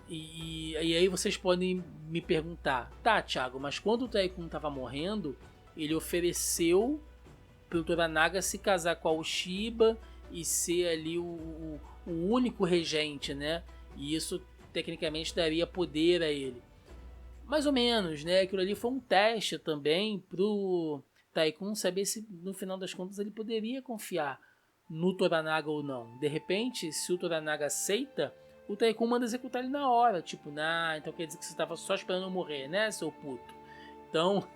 E aí vocês podem me perguntar, tá, Thiago, mas quando o Taikun estava morrendo, ele ofereceu para o Toranaga se casar com a Uchiba e ser ali o único regente, né? E isso tecnicamente daria poder a ele. Mais ou menos, né? Aquilo ali foi um teste também pro Taikun saber se no final das contas ele poderia confiar no Toranaga ou não. De repente, se o Toranaga aceita, o Taikun manda executar ele na hora. Tipo, então quer dizer que você estava só esperando eu morrer, né, seu puto? Então,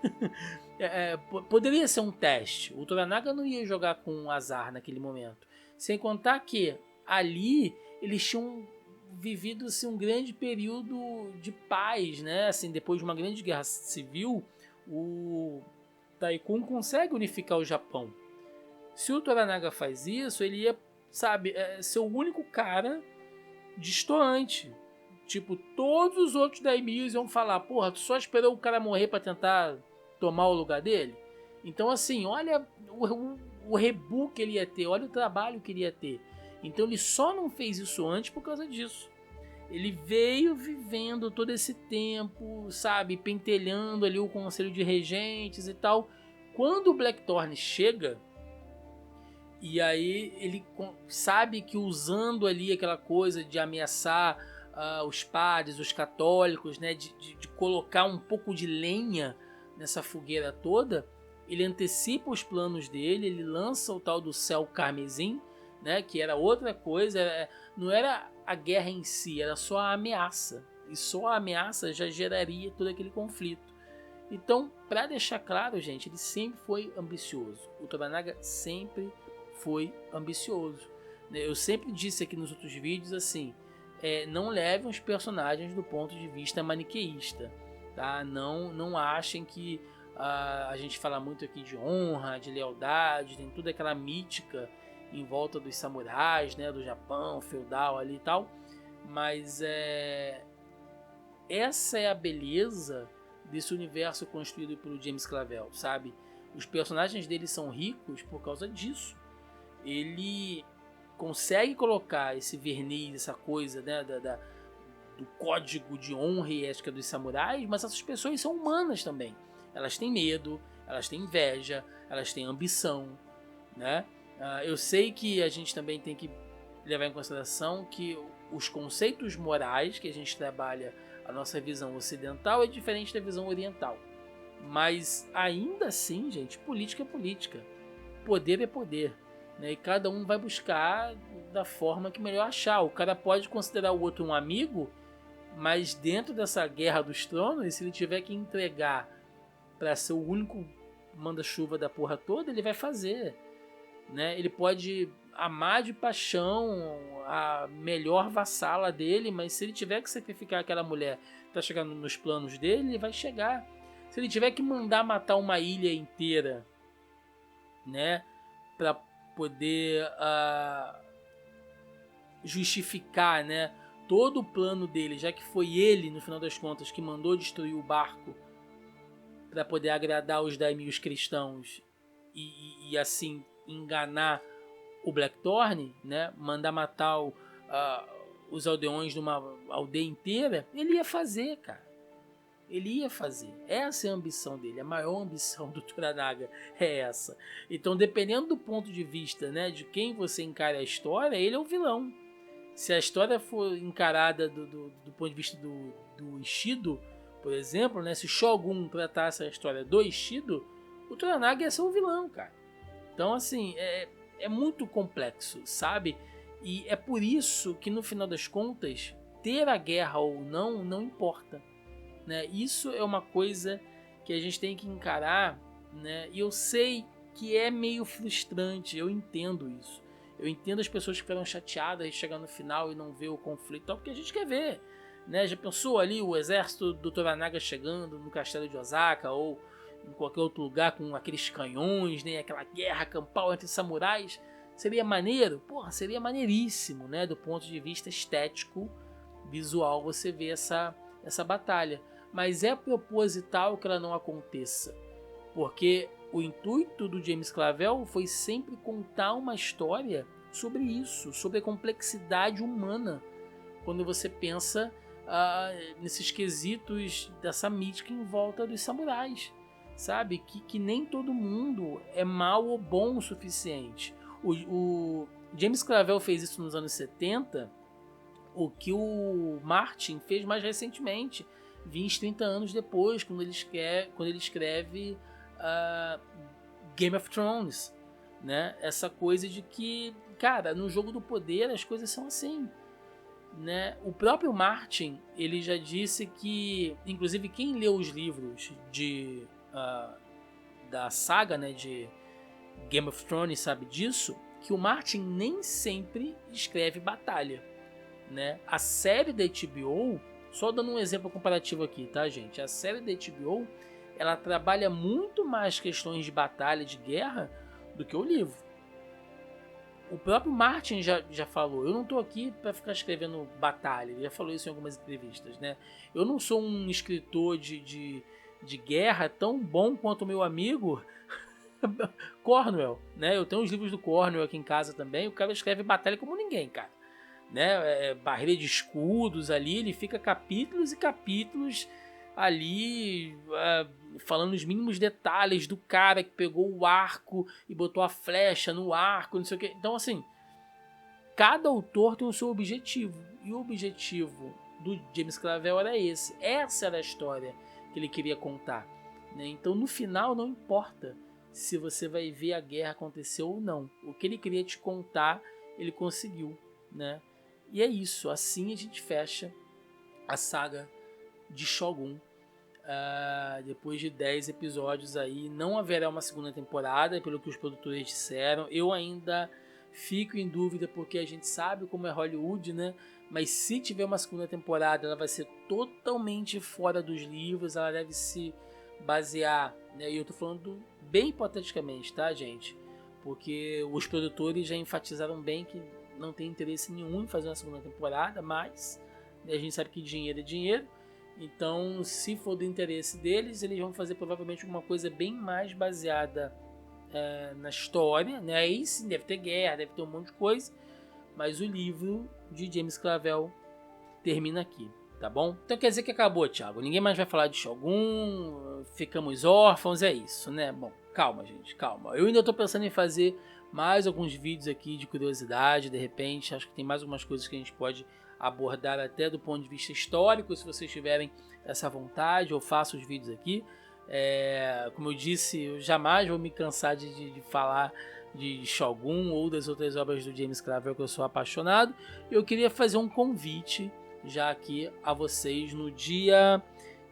poderia ser um teste. O Toranaga não ia jogar com azar naquele momento. Sem contar que ali eles tinham vivido assim, um grande período de paz, né? Assim, depois de uma grande guerra civil, o Taikun consegue unificar o Japão. Se o Toranaga faz isso, ele ia, ser o único cara destoante. Tipo, todos os outros daimyos iam falar, porra, tu só esperou o cara morrer pra tentar tomar o lugar dele? Então, assim, olha o rebu que ele ia ter, olha o trabalho que ele ia ter. Então ele só não fez isso antes por causa disso. Ele veio vivendo todo esse tempo, pentelhando ali o conselho de regentes e tal. Quando o Blackthorn chega, e aí ele sabe que usando ali aquela coisa de ameaçar os padres, os católicos, né, de colocar um pouco de lenha nessa fogueira toda, ele antecipa os planos dele, ele lança o tal do céu carmesim, né, que era outra coisa, não era a guerra em si, era só a ameaça, e só a ameaça já geraria todo aquele conflito. Então, para deixar claro, gente, ele sempre foi ambicioso, o Toranaga sempre foi ambicioso. Eu sempre disse aqui nos outros vídeos assim, não levem os personagens do ponto de vista maniqueísta, tá? Não achem que a gente fala muito aqui de honra, de lealdade, tem toda aquela mítica em volta dos samurais, né, do Japão feudal ali e tal, mas essa é a beleza desse universo construído pelo James Clavell, sabe? Os personagens dele são ricos por causa disso. Ele consegue colocar esse verniz, essa coisa, né, do código de honra e ética dos samurais, mas essas pessoas são humanas também. Elas têm medo, elas têm inveja, elas têm ambição, né? Eu sei que a gente também tem que levar em consideração que os conceitos morais que a gente trabalha, a nossa visão ocidental é diferente da visão oriental. Mas ainda assim, gente, política é política. Poder é poder. Né? E cada um vai buscar da forma que melhor achar. O cara pode considerar o outro um amigo, mas dentro dessa guerra dos tronos, se ele tiver que entregar para ser o único manda-chuva da porra toda, ele vai fazer. Né? Ele pode amar de paixão a melhor vassala dele, mas se ele tiver que sacrificar aquela mulher para chegar nos planos dele, ele vai chegar. Se ele tiver que mandar matar uma ilha inteira, né, para poder justificar, né, todo o plano dele, já que foi ele, no final das contas, que mandou destruir o barco para poder agradar os daimyos cristãos e assim enganar o Blackthorn, né, mandar matar os aldeões de uma aldeia inteira, ele ia fazer, cara. Ele ia fazer. Essa é a ambição dele. A maior ambição do Toranaga é essa. Então, dependendo do ponto de vista, né, de quem você encara a história, ele é o vilão. Se a história for encarada do ponto de vista do Ishido, por exemplo, né, se Shogun tratasse a história do Ishido, o Toranaga ia ser o vilão, cara. Então, assim, é muito complexo, sabe? E é por isso que, no final das contas, ter a guerra ou não importa. Né? Isso é uma coisa que a gente tem que encarar, né? E eu sei que é meio frustrante, eu entendo isso. Eu entendo as pessoas que ficaram chateadas de chegar no final e não ver o conflito, porque a gente quer ver, né? Já pensou ali o exército do Toranaga chegando no castelo de Osaka ou em qualquer outro lugar com aqueles canhões, né? Aquela guerra campal entre samurais? Seria maneiro? Porra, seria maneiríssimo, né? Do ponto de vista estético, visual, você vê essa batalha. Mas é proposital que ela não aconteça, porque o intuito do James Clavell foi sempre contar uma história sobre isso, sobre a complexidade humana, quando você pensa nesses quesitos dessa mítica em volta dos samurais, sabe? Que nem todo mundo é mal ou bom o suficiente. O James Clavell fez isso nos anos 70, o que o Martin fez mais recentemente, 20, 30 anos depois, quando ele escreve Game of Thrones, né? Essa coisa de que, cara, no jogo do poder as coisas são assim, né? O próprio Martin, ele já disse que, inclusive quem leu os livros da saga, né, de Game of Thrones sabe disso, que o Martin nem sempre escreve batalha, né? A série da HBO, só dando um exemplo comparativo aqui, tá, gente? A série da HBO, ela trabalha muito mais questões de batalha, de guerra, do que o livro. O próprio Martin já falou, eu não tô aqui para ficar escrevendo batalha, ele já falou isso em algumas entrevistas, né? Eu não sou um escritor de guerra tão bom quanto o meu amigo Cornwell, né? Eu tenho os livros do Cornwell aqui em casa também, o cara escreve batalha como ninguém, cara. Né? Barreira de escudos ali, ele fica capítulos e capítulos ali falando os mínimos detalhes do cara que pegou o arco e botou a flecha no arco, não sei o que. Então, assim, cada autor tem o seu objetivo, e o objetivo do James Clavell era esse. Essa era a história que ele queria contar, né? Então, no final, não importa se você vai ver a guerra acontecer ou não. O que ele queria te contar, ele conseguiu, né? E é isso, assim a gente fecha a saga de Shogun. Depois de 10 episódios aí, não haverá uma segunda temporada, pelo que os produtores disseram. Eu ainda fico em dúvida, porque a gente sabe como é Hollywood, né? Mas se tiver uma segunda temporada, ela vai ser totalmente fora dos livros, ela deve se basear, né? E eu tô falando bem hipoteticamente, tá, gente? Porque os produtores já enfatizaram bem que não tem interesse nenhum em fazer uma segunda temporada, mas a gente sabe que dinheiro é dinheiro. Então, se for do interesse deles, eles vão fazer provavelmente alguma coisa bem mais baseada na história, né? Aí sim, deve ter guerra, deve ter um monte de coisa, mas o livro de James Clavell termina aqui, tá bom? Então quer dizer que acabou, Thiago. Ninguém mais vai falar de Shogun, ficamos órfãos, é isso, né? Bom, calma, gente, calma. Eu ainda tô pensando em fazer mais alguns vídeos aqui de curiosidade, de repente. Acho que tem mais algumas coisas que a gente pode abordar até do ponto de vista histórico. Se vocês tiverem essa vontade, eu faço os vídeos aqui. Como eu disse, eu jamais vou me cansar de falar de Shogun ou das outras obras do James Clavell, que eu sou apaixonado. Eu queria fazer um convite já aqui a vocês no dia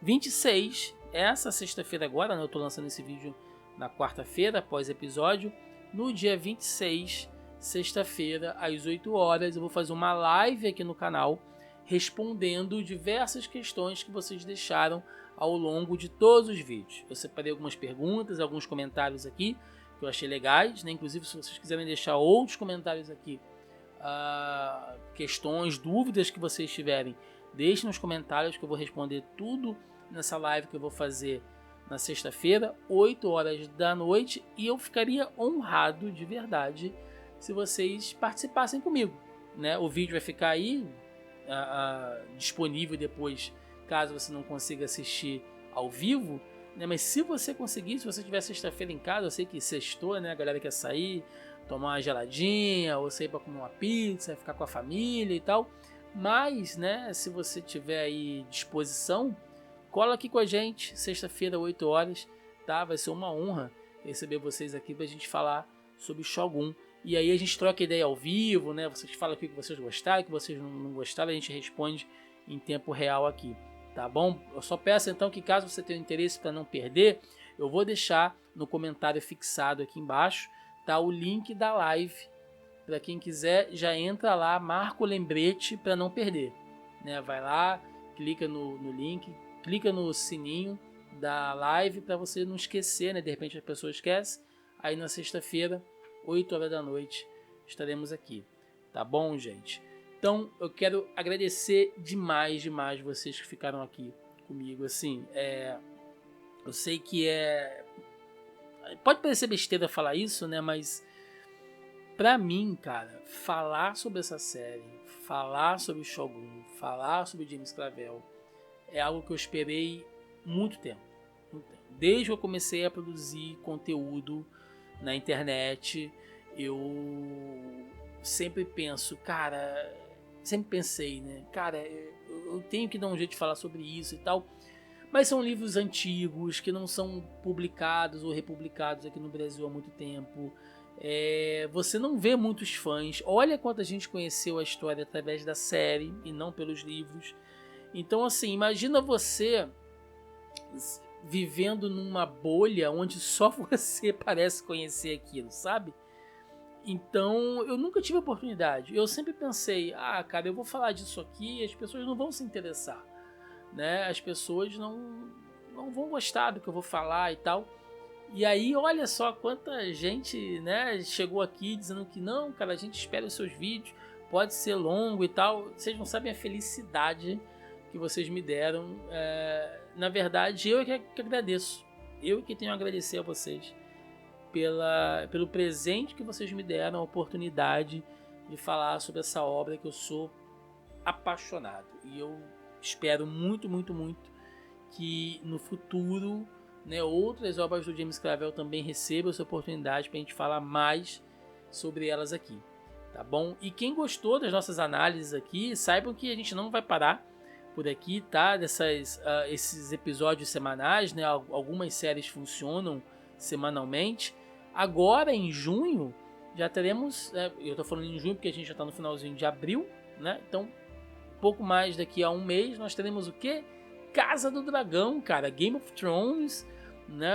26, essa sexta-feira agora, né? Eu estou lançando esse vídeo na quarta-feira, após episódio. No dia 26, sexta-feira, às 8 horas, eu vou fazer uma live aqui no canal respondendo diversas questões que vocês deixaram ao longo de todos os vídeos. Eu separei algumas perguntas, alguns comentários aqui que eu achei legais, né? Inclusive, se vocês quiserem deixar outros comentários aqui, questões, dúvidas que vocês tiverem, deixem nos comentários que eu vou responder tudo nessa live que eu vou fazer na sexta-feira, 8 horas da noite, e eu ficaria honrado de verdade se vocês participassem comigo, né? O vídeo vai ficar aí disponível depois, caso você não consiga assistir ao vivo, né? Mas se você conseguir, se você tiver sexta-feira em casa, eu sei que sextou, né? A galera quer sair, tomar uma geladinha, ou sair para comer uma pizza, ficar com a família e tal. Mas, né, se você tiver aí disposição, cola aqui com a gente, sexta-feira, 8 horas, tá? Vai ser uma honra receber vocês aqui pra gente falar sobre Shogun. E aí a gente troca ideia ao vivo, né? Vocês falam o que vocês gostaram, o que vocês não gostaram, a gente responde em tempo real aqui. tá bom? Eu só peço então que caso você tenha interesse para não perder, eu vou deixar no comentário fixado aqui embaixo, tá, o link da live. Para quem quiser, já entra lá, marca o lembrete para não perder, né? Vai lá, clica no link, clica no sininho da live para você não esquecer, né? De repente a pessoa esquece. Aí na sexta-feira, 8 horas da noite, estaremos aqui. Tá bom, gente? Então, eu quero agradecer demais vocês que ficaram aqui comigo. Assim, eu sei que pode parecer besteira falar isso, né? Mas pra mim, cara, falar sobre essa série, falar sobre o Shogun, falar sobre o James Clavell é algo que eu esperei muito tempo. Desde que eu comecei a produzir conteúdo na internet, eu sempre penso, cara, sempre pensei, né? Cara, eu tenho que dar um jeito de falar sobre isso e tal. Mas são livros antigos que não são publicados ou republicados aqui no Brasil há muito tempo. Você não vê muitos fãs. Olha quanta gente conheceu a história através da série e não pelos livros. Então, assim, imagina você vivendo numa bolha onde só você parece conhecer aquilo, sabe? Então, eu nunca tive oportunidade. Eu sempre pensei, cara, eu vou falar disso aqui e as pessoas não vão se interessar, né? As pessoas não vão gostar do que eu vou falar e tal. E aí, olha só quanta gente, né, chegou aqui dizendo que não, cara, a gente espera os seus vídeos, pode ser longo e tal. Vocês não sabem a felicidade que vocês me deram. Na verdade, eu que agradeço. Eu que tenho a agradecer a vocês pelo presente que vocês me deram, a oportunidade de falar sobre essa obra que eu sou apaixonado. E eu espero muito, muito, muito que no futuro, né, outras obras do James Clavell também recebam essa oportunidade para a gente falar mais sobre elas aqui, tá bom? E quem gostou das nossas análises aqui, saibam que a gente não vai parar por aqui, tá? Esses episódios semanais, né? Algumas séries funcionam semanalmente. Agora em junho já teremos, eu tô falando em junho porque a gente já tá no finalzinho de abril, né? Então, pouco mais daqui a um mês nós teremos o quê? Casa do Dragão, cara, Game of Thrones, né?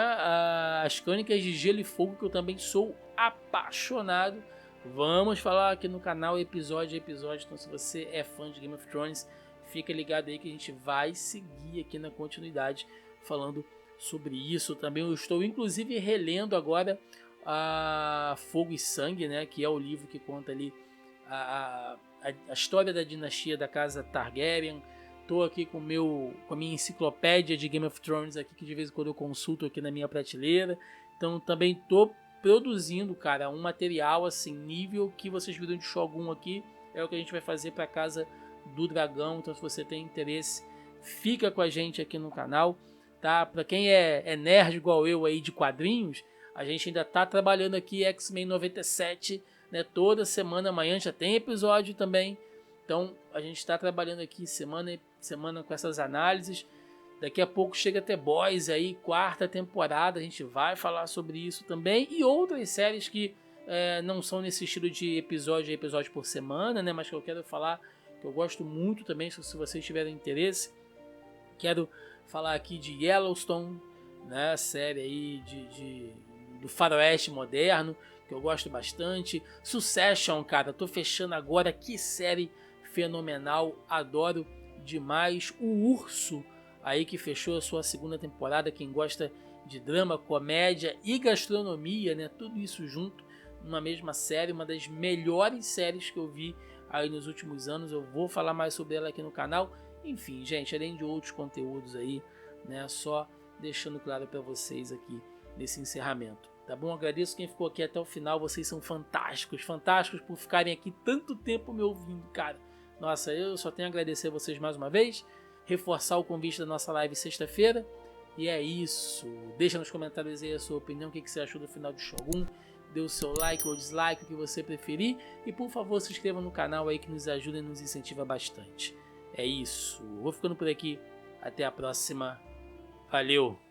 As Crônicas de Gelo e Fogo, que eu também sou apaixonado. Vamos falar aqui no canal episódio a episódio. Então, se você é fã de Game of Thrones, fica ligado aí que a gente vai seguir aqui na continuidade falando sobre isso. Também eu estou inclusive relendo agora a Fogo e Sangue, né? Que é o livro que conta ali a história da dinastia da casa Targaryen. Estou aqui com a minha enciclopédia de Game of Thrones aqui, que de vez em quando eu consulto aqui na minha prateleira. Então também estou produzindo, cara, um material assim, nível que vocês viram de Shogun aqui, é o que a gente vai fazer para Casa do Dragão. Então se você tem interesse, fica com a gente aqui no canal, tá? Para quem é nerd igual eu aí de quadrinhos, a gente ainda tá trabalhando aqui X-Men 97, né? Toda semana, amanhã já tem episódio também. Então a gente está trabalhando aqui semana com essas análises. Daqui a pouco chega The Boys aí, 4ª temporada, a gente vai falar sobre isso também. E outras séries que não são nesse estilo de episódio por semana, né? Mas que eu quero falar, que eu gosto muito também, se vocês tiverem interesse. Quero falar aqui de Yellowstone, né? Série aí do faroeste moderno, que eu gosto bastante. Succession, cara, tô fechando agora, que série fenomenal, adoro demais. O Urso, aí que fechou a sua 2ª temporada, quem gosta de drama, comédia e gastronomia, né? Tudo isso junto numa mesma série, uma das melhores séries que eu vi aí nos últimos anos. Eu vou falar mais sobre ela aqui no canal. Enfim, gente, além de outros conteúdos aí, né? Só deixando claro para vocês aqui nesse encerramento, tá bom? Agradeço quem ficou aqui até o final, vocês são fantásticos, fantásticos por ficarem aqui tanto tempo me ouvindo, cara. Nossa, eu só tenho a agradecer a vocês mais uma vez, reforçar o convite da nossa live sexta-feira, e é isso. Deixa nos comentários aí a sua opinião, o que você achou do final de Shogun, dê o seu like ou dislike, o que você preferir, e por favor se inscreva no canal aí que nos ajuda e nos incentiva bastante. É isso, vou ficando por aqui, até a próxima, valeu!